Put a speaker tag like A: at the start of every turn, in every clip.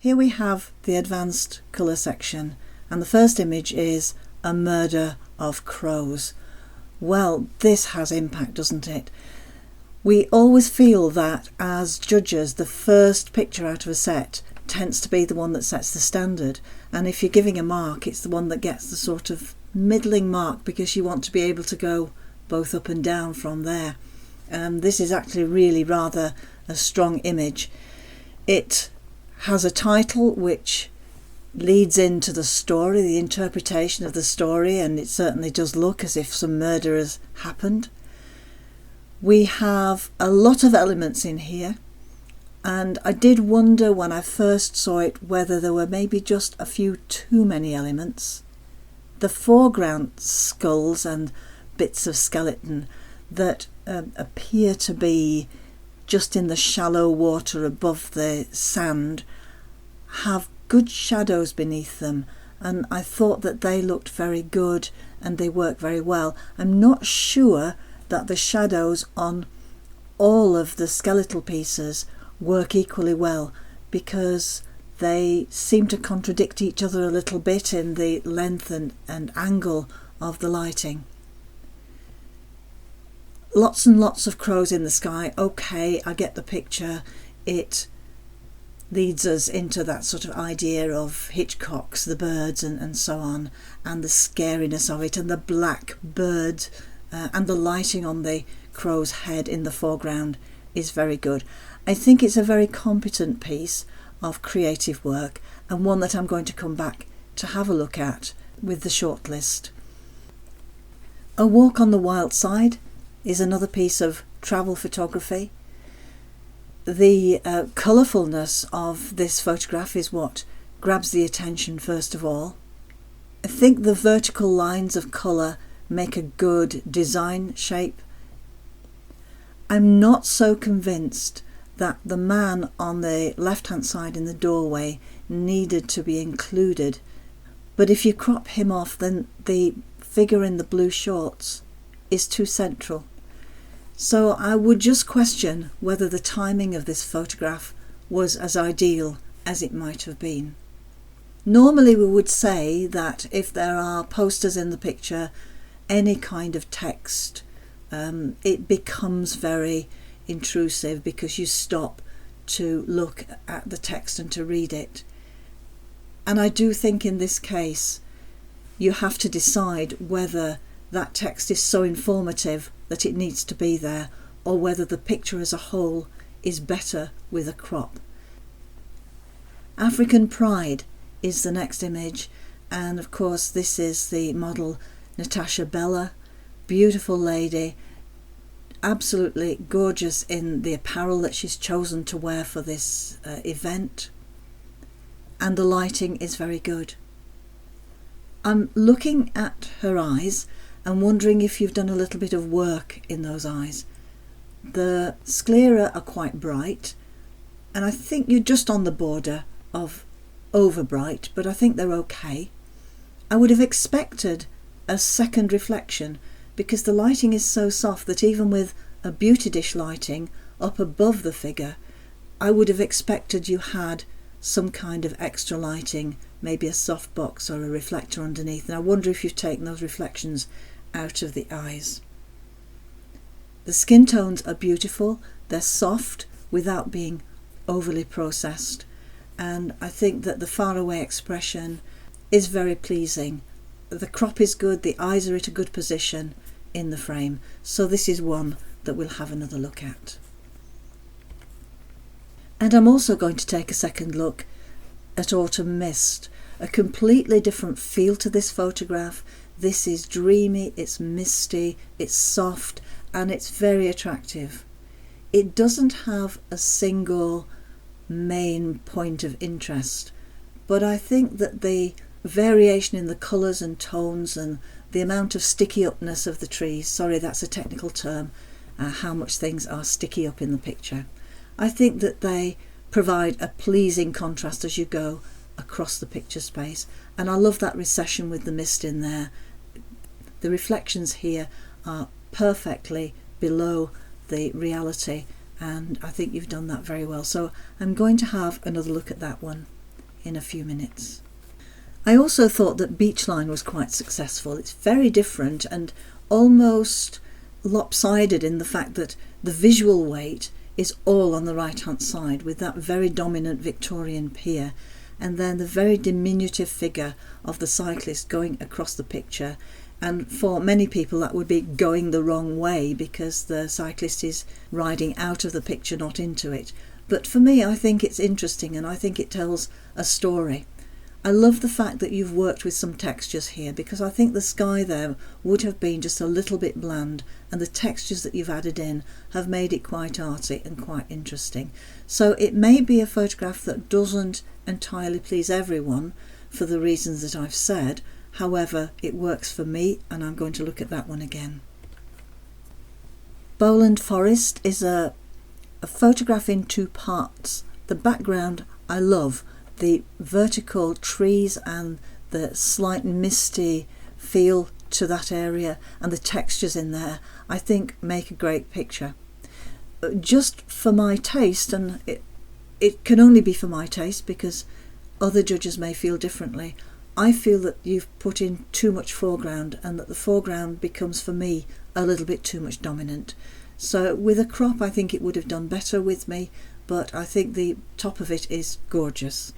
A: Here we have the advanced colour section, and the first image is a murder of crows. Well, this has impact, doesn't it? We always feel that as judges, the first picture out of a set tends to be the one that sets the standard, and if you're giving a mark, it's the one that gets the sort of middling mark, because you want to be able to go both up and down from there. This is actually really rather a strong image. It has a title which leads into the story, the interpretation of the story, and it certainly does look as if some murder has happened. We have a lot of elements in here, and I did wonder when I first saw it whether there were maybe just a few too many elements. The foreground skulls and bits of skeleton that appear to be just in the shallow water above the sand have good shadows beneath them, and I thought that they looked very good and they work very well. I'm not sure that the shadows on all of the skeletal pieces work equally well, because they seem to contradict each other a little bit in the length and angle of the lighting. Lots and lots of crows in the sky. Okay, I get the picture. It leads us into that sort of idea of Hitchcock's The Birds and so on, and the scariness of it, and the black bird and the lighting on the crow's head in the foreground is very good. I think it's a very competent piece of creative work, and one that I'm going to come back to have a look at with the shortlist. A Walk on the Wild Side is another piece of travel photography. The colourfulness of this photograph is what grabs the attention first of all. I think the vertical lines of colour make a good design shape. I'm not so convinced that the man on the left-hand side in the doorway needed to be included, but if you crop him off, then the figure in the blue shorts is too central. So I would just question whether the timing of this photograph was as ideal as it might have been. Normally we would say that if there are posters in the picture, any kind of text, it becomes very intrusive because you stop to look at the text and to read it. And I do think in this case you have to decide whether that text is so informative that it needs to be there, or whether the picture as a whole is better with a crop. African Pride is the next image, and of course this is the model Natasha Bella, beautiful lady, absolutely gorgeous in the apparel that she's chosen to wear for this event, and the lighting is very good. I'm looking at her eyes and wondering if you've done a little bit of work in those eyes. The sclera are quite bright, and I think you're just on the border of over bright, but I think they're okay. I would have expected a second reflection, because the lighting is so soft that even with a beauty dish lighting up above the figure, I would have expected you had some kind of extra lighting, maybe a softbox or a reflector underneath, and I wonder if you've taken those reflections out of the eyes. The skin tones are beautiful, they're soft without being overly processed, and I think that the faraway expression is very pleasing. The crop is good, the eyes are at a good position in the frame, so this is one that we'll have another look at. And I'm also going to take a second look at Autumn Mist, a completely different feel to this photograph. This is dreamy, it's misty, it's soft, and it's very attractive. It doesn't have a single main point of interest, but I think that the variation in the colours and tones and the amount of sticky upness of the trees, sorry that's a technical term, how much things are sticky up in the picture, I think that they provide a pleasing contrast as you go across the picture space, and I love that recession with the mist in there. The reflections here are perfectly below the reality, and I think you've done that very well, so I'm going to have another look at that one. in a few minutes. I also thought that Beachline was quite successful. It's very different and almost lopsided in the fact that the visual weight is all on the right hand side with that very dominant Victorian pier, and then the very diminutive figure of the cyclist going across the picture. And for many people that would be going the wrong way because the cyclist is riding out of the picture, not into it. But for me, I think it's interesting and I think it tells a story. I love the fact that you've worked with some textures here, because I think the sky there would have been just a little bit bland, and the textures that you've added in have made it quite arty and quite interesting. So it may be a photograph that doesn't entirely please everyone for the reasons that I've said. However, it works for me, and I'm going to look at that one again. Bowland Forest is a photograph in two parts. The background I love. The vertical trees and the slight misty feel to that area and the textures in there, I think, make a great picture. Just for my taste, and it can only be for my taste because other judges may feel differently, I feel that you've put in too much foreground and that the foreground becomes, for me, a little bit too much dominant. So with a crop I think it would have done better with me, but I think the top of it is gorgeous.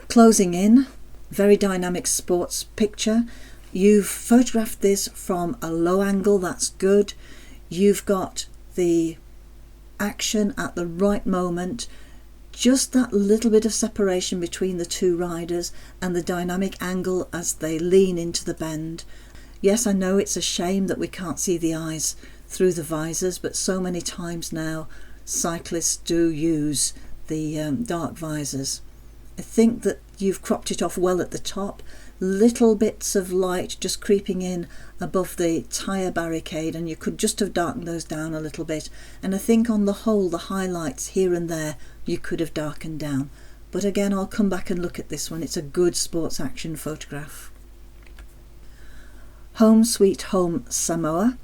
A: Closing in, very dynamic sports picture. You've photographed this from a low angle, that's good. You've got the action at the right moment, just that little bit of separation between the two riders and the dynamic angle as they lean into the bend. Yes, I know it's a shame that we can't see the eyes through the visors, but so many times now cyclists do use the dark visors. I think that you've cropped it off well at the top, little bits of light just creeping in above the tyre barricade, and you could just have darkened those down a little bit, and I think on the whole the highlights here and there you could have darkened down. But again, I'll come back and look at this one. It's a good sports action photograph. Home Sweet Home Samoa.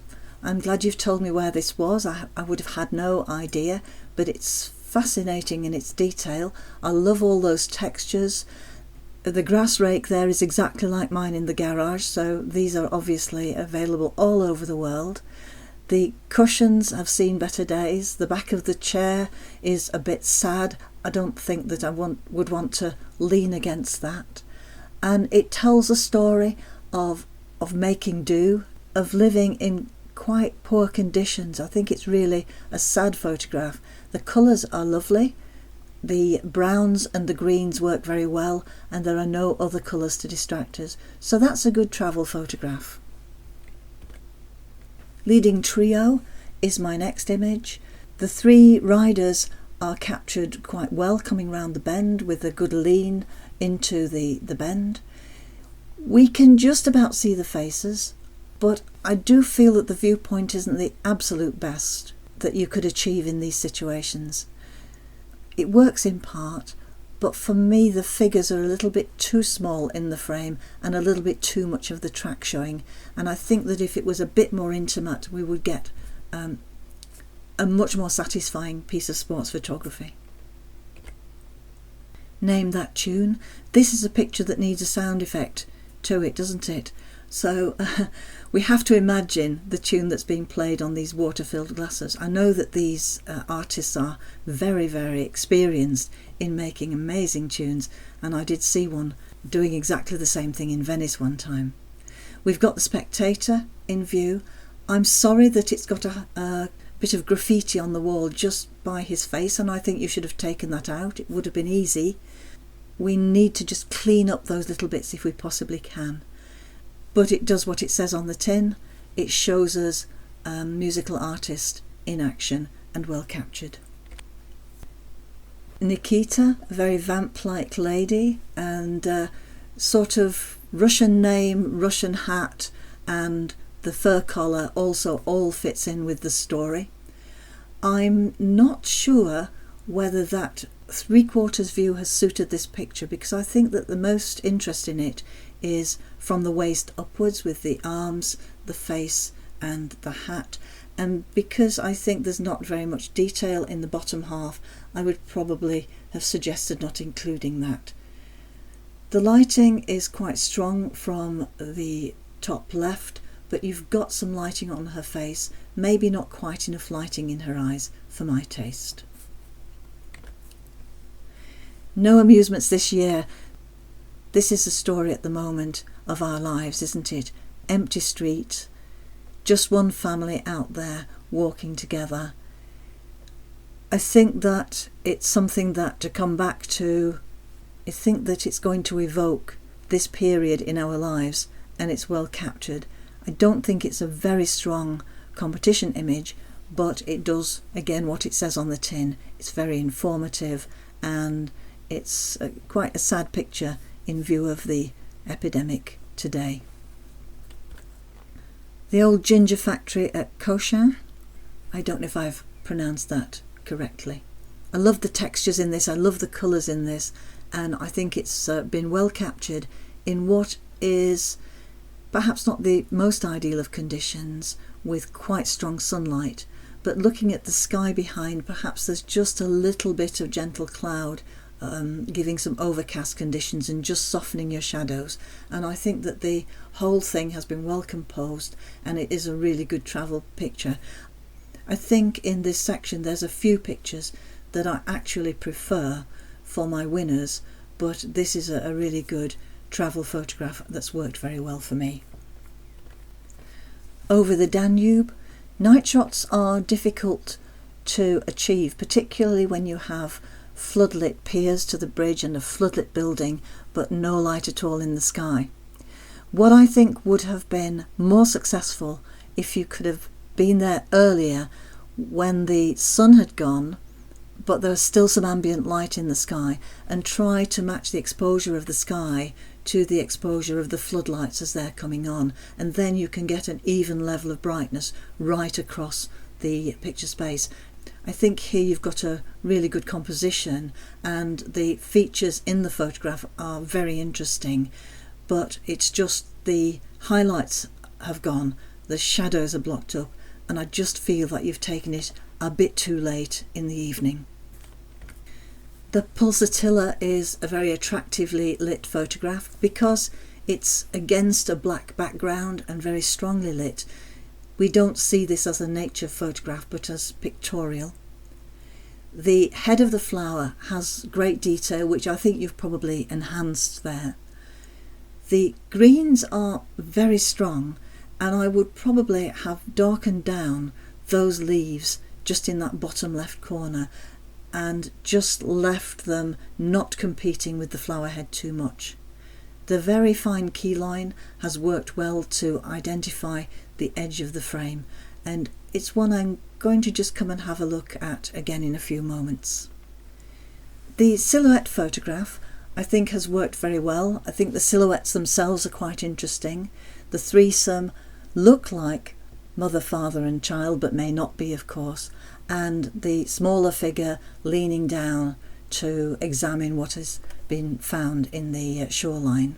A: I'm glad you've told me where this was. I would have had no idea, but it's fascinating in its detail. I love all those textures. The grass rake there is exactly like mine in the garage, so these are obviously available all over the world. The cushions have seen better days. The back of the chair is a bit sad. I don't think that I would want to lean against that. And it tells a story of making do, of living in quite poor conditions. I think it's really a sad photograph. The colours are lovely. The browns and the greens work very well, and there are no other colours to distract us. So that's a good travel photograph. Leading trio is my next image. The three riders are captured quite well coming round the bend with a good lean into the bend. We can just about see the faces, but I do feel that the viewpoint isn't the absolute best that you could achieve in these situations. It works in part, but for me the figures are a little bit too small in the frame and a little bit too much of the track showing, and I think that if it was a bit more intimate we would get a much more satisfying piece of sports photography. Name that tune. This is a picture that needs a sound effect to it, doesn't it? So we have to imagine the tune that's being played on these water-filled glasses. I know that these artists are very, very experienced in making amazing tunes, and I did see one doing exactly the same thing in Venice one time. We've got the spectator in view. I'm sorry that it's got a bit of graffiti on the wall just by his face, and I think you should have taken that out. It would have been easy. We need to just clean up those little bits if we possibly can. But it does what it says on the tin. It shows us a musical artist in action and well captured. Nikita, a very vamp-like lady, and sort of Russian name, Russian hat, and the fur collar also all fits in with the story. I'm not sure whether that three-quarters view has suited this picture, because I think that the most interest in it is from the waist upwards with the arms, the face and the hat, and because I think there's not very much detail in the bottom half, I would probably have suggested not including that. The lighting is quite strong from the top left, but you've got some lighting on her face, maybe not quite enough lighting in her eyes for my taste. No amusements this year. This is the story at the moment of our lives, isn't it? Empty street, just one family out there walking together. I think that it's something that to come back to, I think that it's going to evoke this period in our lives, and it's well captured. I don't think it's a very strong competition image, but it does, again, what it says on the tin. It's very informative, and it's quite a sad picture in view of the epidemic today. The old ginger factory at Cochin. I don't know if I've pronounced that correctly. I love the textures in this, I love the colours in this, and I think it's been well captured in what is perhaps not the most ideal of conditions, with quite strong sunlight, but looking at the sky behind, perhaps there's just a little bit of gentle cloud giving some overcast conditions and just softening your shadows. And I think that the whole thing has been well composed, and it is a really good travel picture. I think in this section there's a few pictures that I actually prefer for my winners, but this is a really good travel photograph that's worked very well for me. Over the Danube, night shots are difficult to achieve, particularly when you have floodlit piers to the bridge and a floodlit building, but no light at all in the sky. What I think would have been more successful if you could have been there earlier when the sun had gone, but there was still some ambient light in the sky, and try to match the exposure of the sky to the exposure of the floodlights as they're coming on, and then you can get an even level of brightness right across the picture space. I think here you've got a really good composition, and the features in the photograph are very interesting, but it's just the highlights have gone, the shadows are blocked up, and I just feel that you've taken it a bit too late in the evening. The Pulsatilla is a very attractively lit photograph because it's against a black background and very strongly lit. We don't see this as a nature photograph but as pictorial. The head of the flower has great detail, which I think you've probably enhanced there. The greens are very strong, and I would probably have darkened down those leaves just in that bottom left corner and just left them not competing with the flower head too much. The very fine key line has worked well to identify the edge of the frame, and it's one I'm going to just come and have a look at again in a few moments. The silhouette photograph I think has worked very well. I think the silhouettes themselves are quite interesting. The threesome look like mother, father and child, but may not be, of course, and the smaller figure leaning down to examine what has been found in the shoreline.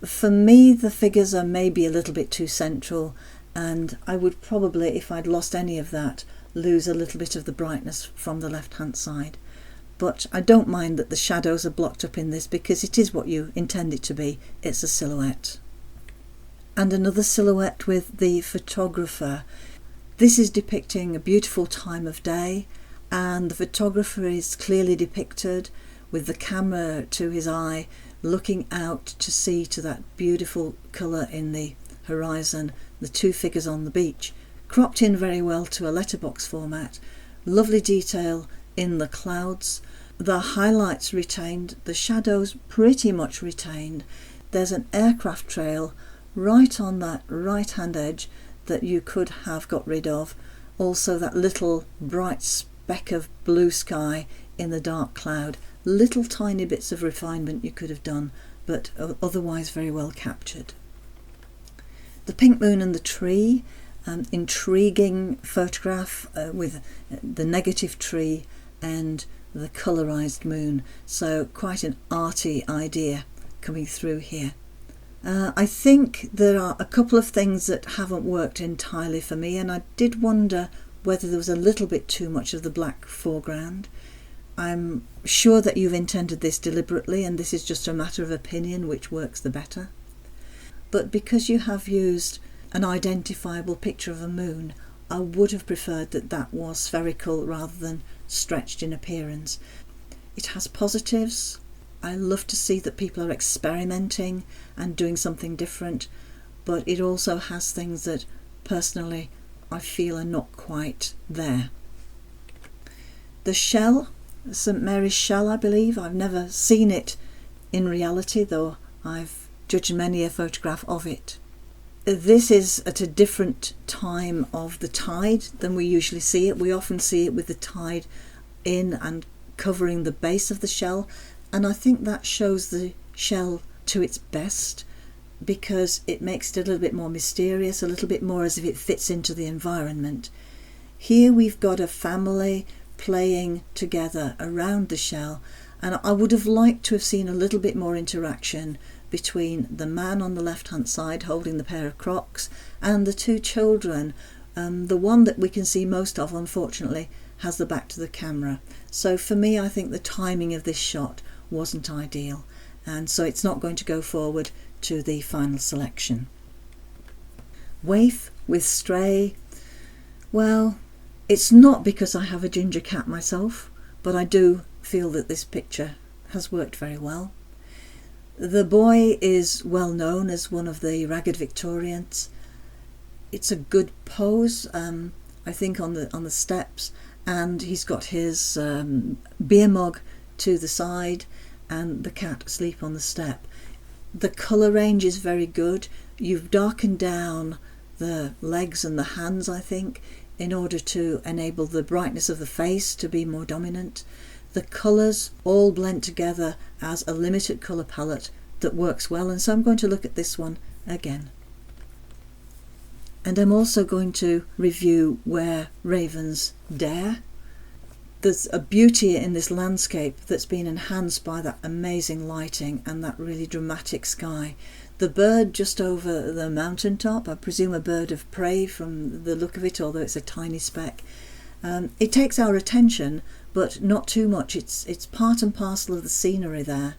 A: For me, the figures are maybe a little bit too central, and I would probably, if I'd lost any of that, lose a little bit of the brightness from the left-hand side. But I don't mind that the shadows are blocked up in this, because it is what you intend it to be. It's a silhouette. And another silhouette with the photographer. This is depicting a beautiful time of day, and the photographer is clearly depicted with the camera to his eye, looking out to sea to that beautiful colour in the horizon, the two figures on the beach, cropped in very well to a letterbox format, lovely detail in the clouds, the highlights retained, the shadows pretty much retained. There's an aircraft trail right on that right hand edge that you could have got rid of. Also that little bright speck of blue sky in the dark cloud, little tiny bits of refinement you could have done, but otherwise very well captured. The pink moon and the tree, intriguing photograph with the negative tree and the colourised moon, so quite an arty idea coming through here. I think there are a couple of things that haven't worked entirely for me, and I did wonder whether there was a little bit too much of the black foreground. I'm sure that you've intended this deliberately, and this is just a matter of opinion which works the better. But because you have used an identifiable picture of a moon, I would have preferred that that was spherical rather than stretched in appearance. It has positives. I love to see that people are experimenting and doing something different, but it also has things that personally I feel are not quite there. The shell, St Mary's shell, I believe. I've never seen it in reality, though I've judged many a photograph of it. This is at a different time of the tide than we usually see it. We often see it with the tide in and covering the base of the shell, and I think that shows the shell to its best because it makes it a little bit more mysterious, a little bit more as if it fits into the environment. Here we've got a family playing together around the shell, and I would have liked to have seen a little bit more interaction between the man on the left hand side holding the pair of Crocs and the two children. The one that we can see most of, unfortunately, has the back to the camera. So for me, I think the timing of this shot wasn't ideal, and so it's not going to go forward to the final selection. Waif with Stray. Well, it's not because I have a ginger cat myself, but I do feel that this picture has worked very well. The boy is well known as one of the ragged Victorians. It's a good pose, I think, on the steps, and he's got his beer mug to the side and the cat asleep on the step. The colour range is very good. You've darkened down the legs and the hands, I think, in order to enable the brightness of the face to be more dominant. The colours all blend together as a limited colour palette that works well, and so I'm going to look at this one again. And I'm also going to review Where Ravens Dare. There's a beauty in this landscape that's been enhanced by that amazing lighting and that really dramatic sky. The bird just over the mountaintop, I presume a bird of prey from the look of it, although it's a tiny speck. It takes our attention, but not too much. It's part and parcel of the scenery there.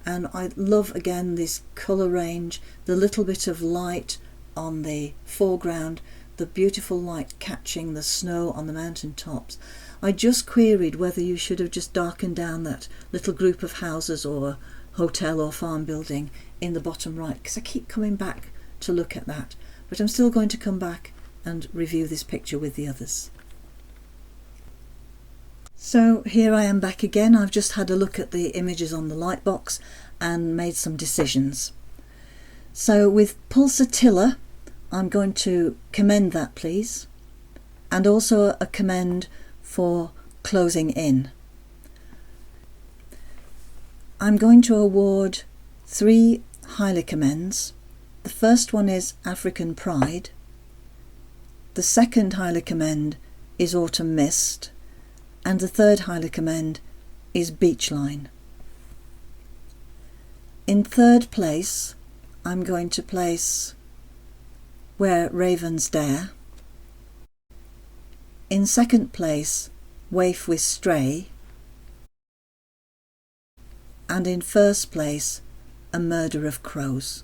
A: And I love, again, this colour range, the little bit of light on the foreground, the beautiful light catching the snow on the mountain tops. I just queried whether you should have just darkened down that little group of houses or hotel or farm building in the bottom right, because I keep coming back to look at that. But I'm still going to come back and review this picture with the others. So here I am back again. I've just had a look at the images on the lightbox and made some decisions. So with Pulsatilla, I'm going to commend that, please, and also a commend for closing in. I'm going to award 3 highly commends. The first one is African Pride. The second highly commend is Autumn Mist. And the third highly commend is Beachline. In third place, I'm going to place Where Ravens Dare. In second place, Waif with Stray. And in first place, A Murder of Crows.